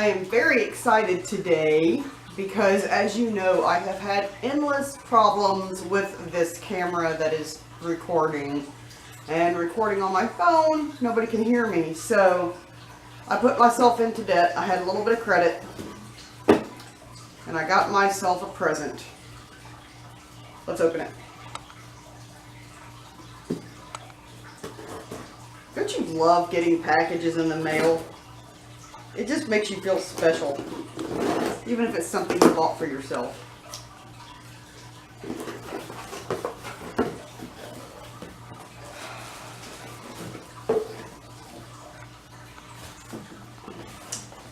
I am very excited today because, as you know, I have had endless problems with this camera that is recording. And recording on my phone, nobody can hear me. So I put myself into debt. I had a little bit of credit. And I got myself a present. Let's open it. Don't you love getting packages in the mail? It just makes you feel special. Even if it's something you bought for yourself.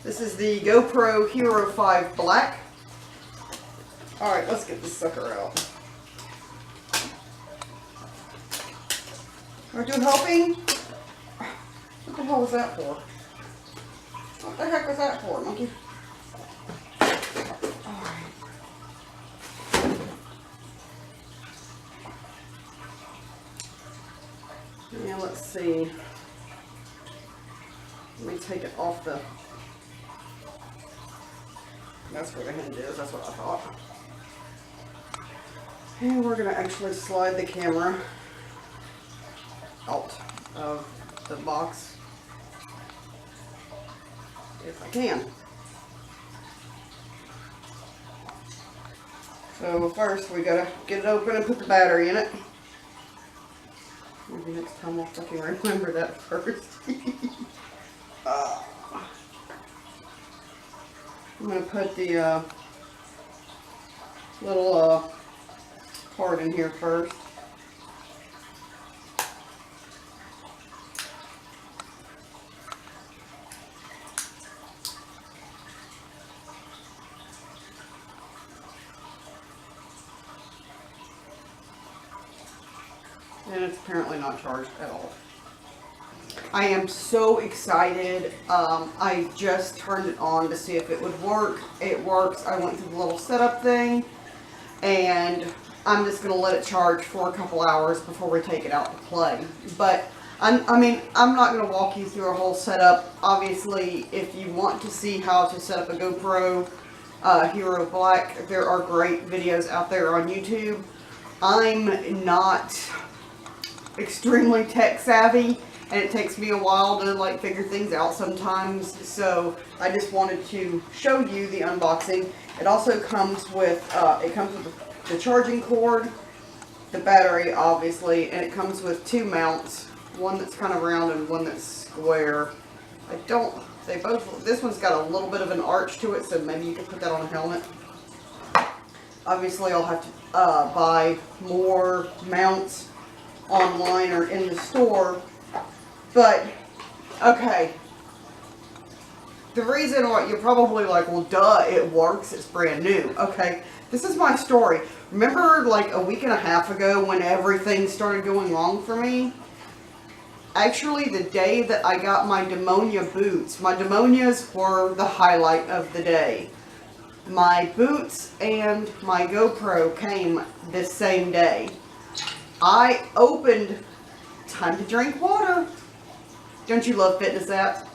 This is the GoPro Hero 5 Black. Alright, let's get this sucker out. Are you helping? What the hell was that for? What the heck was that for, monkey? Alright. Now let's see. Let me take it off the... That's where the hinge is, that's what I thought. And we're going to actually slide the camera out of the box if I can. So first we gotta get it open and put the battery in it. Maybe next time I'll fucking remember that first. I'm gonna put the little card in here first. And it's apparently not charged at all. I am so excited. I just turned it on to see if it would work. It works. I went through the little setup thing, and I'm just going to let it charge for a couple hours before we take it out to play. But, I'm not going to walk you through a whole setup. Obviously, if you want to see how to set up a GoPro Hero Black, there are great videos out there on YouTube. I'm not extremely tech savvy, and it takes me a while to like figure things out sometimes, so I just wanted to show you the unboxing. It also comes with the charging cord, the battery obviously, and it comes with two mounts, one that's kind of round and one that's square. This one's got a little bit of an arch to it, so maybe you could put that on a helmet. Obviously I'll have to buy more mounts online or in the store, but okay, the reason why you're probably like, well duh, it works, it's brand new. Okay, this is my story. Remember like a week and a half ago when everything started going wrong for me? Actually, the day that I got my Demonia boots, my Demonias were the highlight of the day. My boots and my GoPro came this same day. I opened, time to drink water. Don't you love fitness apps?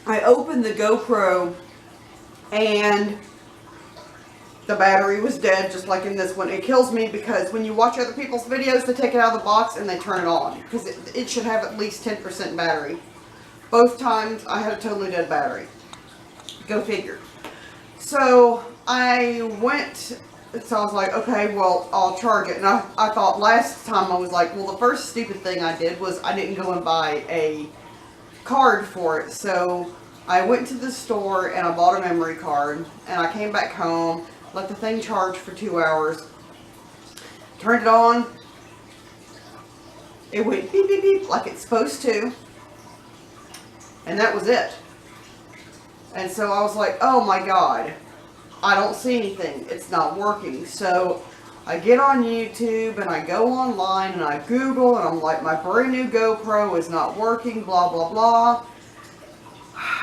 I opened the GoPro and the battery was dead, just like in this one. It kills me because when you watch other people's videos, they take it out of the box and they turn it on. Because it should have at least 10% battery. Both times I had a totally dead battery. Go figure. So I was like, okay, well, I'll charge it. And I thought last time I was like, well, the first stupid thing I did was I didn't go and buy a card for it. So I went to the store and I bought a memory card. And I came back home, let the thing charge for 2 hours. Turned it on. It went beep, beep, beep like it's supposed to. And that was it. And so I was like, oh my God, I don't see anything. It's not working. So I get on YouTube and I go online and I Google and I'm like, my brand new GoPro is not working, blah, blah, blah.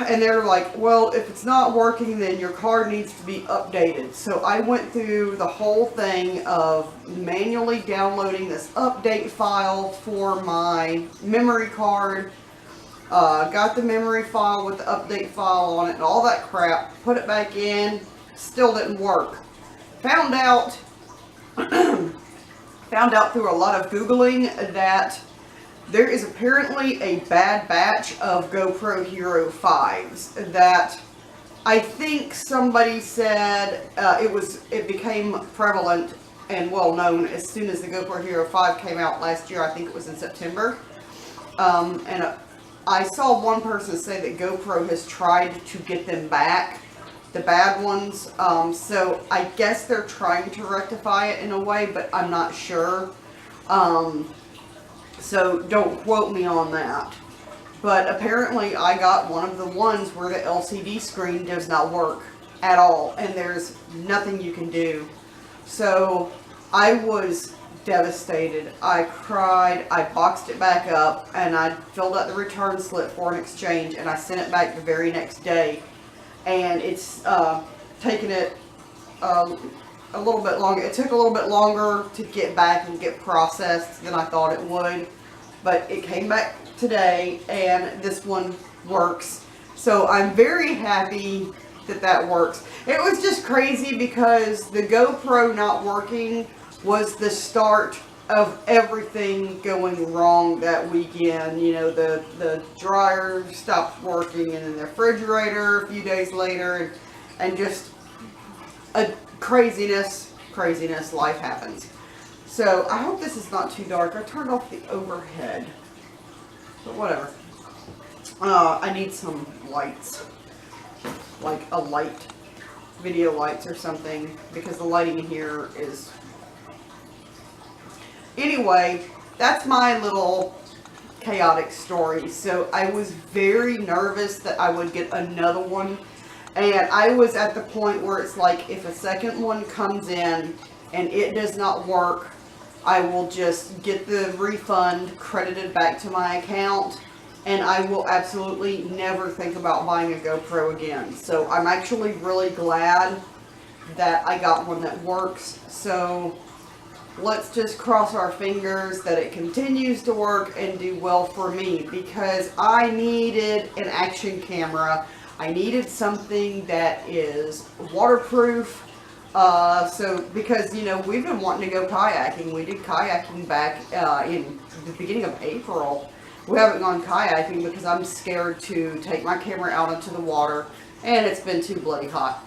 And they're like, well, if it's not working, then your card needs to be updated. So I went through the whole thing of manually downloading this update file for my memory card. got the memory file with the update file on it and all that crap, put it back in, still didn't work. Found out through a lot of Googling that there is apparently a bad batch of GoPro Hero 5s that I think somebody said it became prevalent and well known as soon as the GoPro Hero 5 came out last year. I think it was in September. And I saw one person say that GoPro has tried to get them back, the bad ones. So I guess they're trying to rectify it in a way, but I'm not sure. So don't quote me on that. But apparently I got one of the ones where the LCD screen does not work at all. And there's nothing you can do. So I was devastated. I cried. I boxed it back up. And I filled out the return slip for an exchange. And I sent it back the very next day. And it's taken it a little bit longer. It took a little bit longer to get back and get processed than I thought it would, but it came back today and this one works. So I'm very happy that that works. It was just crazy because the GoPro not working was the start of everything going wrong that weekend. You know, the dryer stopped working and then the refrigerator a few days later, and just a craziness, life happens. So I hope this is not too dark. I turned off the overhead, but whatever. I need some lights, like a light, video lights or something, because the lighting in here is... Anyway, that's my little chaotic story. So I was very nervous that I would get another one. And I was at the point where it's like, if a second one comes in and it does not work, I will just get the refund credited back to my account. And I will absolutely never think about buying a GoPro again. So I'm actually really glad that I got one that works. So let's just cross our fingers that it continues to work and do well for me, because I needed an action camera. I needed something that is waterproof. Because, you know, we've been wanting to go kayaking. We did kayaking back in the beginning of April. We haven't gone kayaking because I'm scared to take my camera out into the water, and it's been too bloody hot.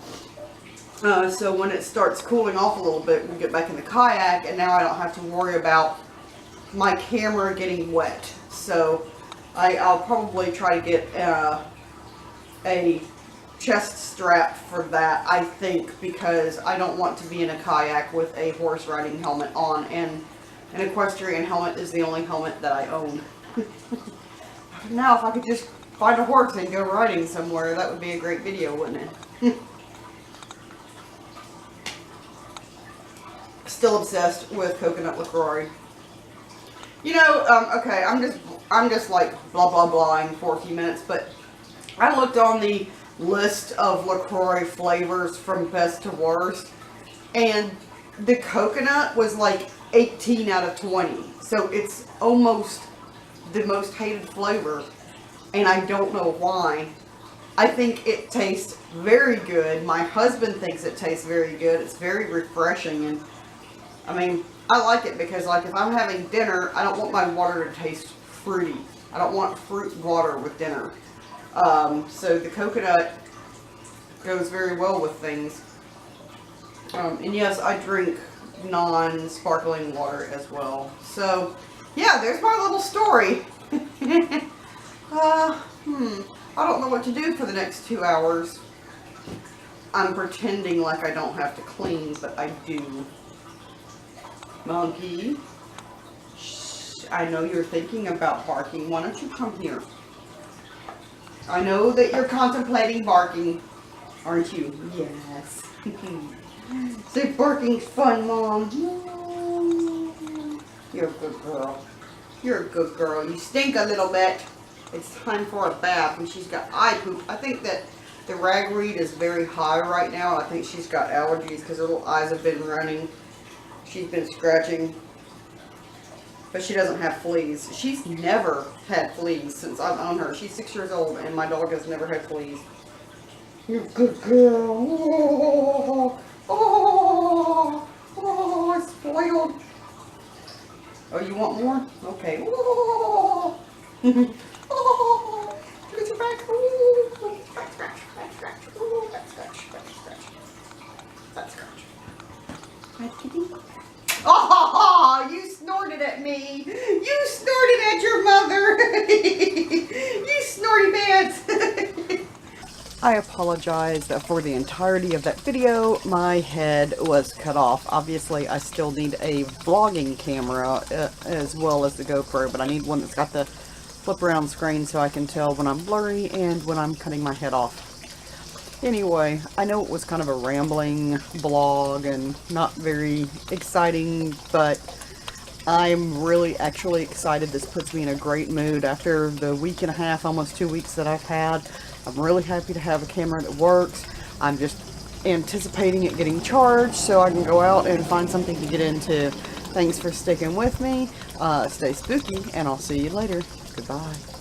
So when it starts cooling off a little bit, we get back in the kayak, and now I don't have to worry about my camera getting wet. So I'll probably try to get a chest strap for that, I think, because I don't want to be in a kayak with a horse riding helmet on, and an equestrian helmet is the only helmet that I own. Now, if I could just find a horse and go riding somewhere, that would be a great video, wouldn't it? Still obsessed with coconut LaCroix. You know, okay, I'm just like blah blah blahing for a few minutes, but I looked on the list of LaCroix flavors from best to worst, and the coconut was like 18 out of 20. So it's almost the most hated flavor, and I don't know why. I think it tastes very good. My husband thinks it tastes very good. It's very refreshing, and I mean, I like it because, like, if I'm having dinner, I don't want my water to taste fruity. I don't want fruit water with dinner. So the coconut goes very well with things. And yes, I drink non-sparkling water as well. So, yeah, there's my little story. I don't know what to do for the next 2 hours. I'm pretending like I don't have to clean, but I do. Monkey, shh, I know you're thinking about barking. Why don't you come here? I know that you're contemplating barking, aren't you? Yes. So barking's fun, Mom. You're a good girl. You're a good girl. You stink a little bit. It's time for a bath, and she's got eye poop. I think that the ragweed is very high right now. I think she's got allergies because her little eyes have been running. She's been scratching. but she doesn't have fleas. She's never had fleas since I've owned her. She's 6 years old, and my dog has never had fleas. You're a good girl. Oh, oh, oh, it's spoiled. Oh, you want more? Okay. Oh, oh, look at your back. Oh, scratch, scratch, scratch, scratch. Oh, scratch, scratch, scratch, scratch. Scratch, scratch. Right, kitty? Oh, you snorted at me. You snorted at your mother. You snorty pants. I apologize for the entirety of that video. My head was cut off. Obviously, I still need a vlogging camera as well as the GoPro, but I need one that's got the flip around screen so I can tell when I'm blurry and when I'm cutting my head off. Anyway, I know it was kind of a rambling vlog and not very exciting, but I'm really actually excited. This puts me in a great mood after the week and a half, almost 2 weeks that I've had. I'm really happy to have a camera that works. I'm just anticipating it getting charged so I can go out and find something to get into. Thanks for sticking with me. Stay spooky, and I'll see you later. Goodbye.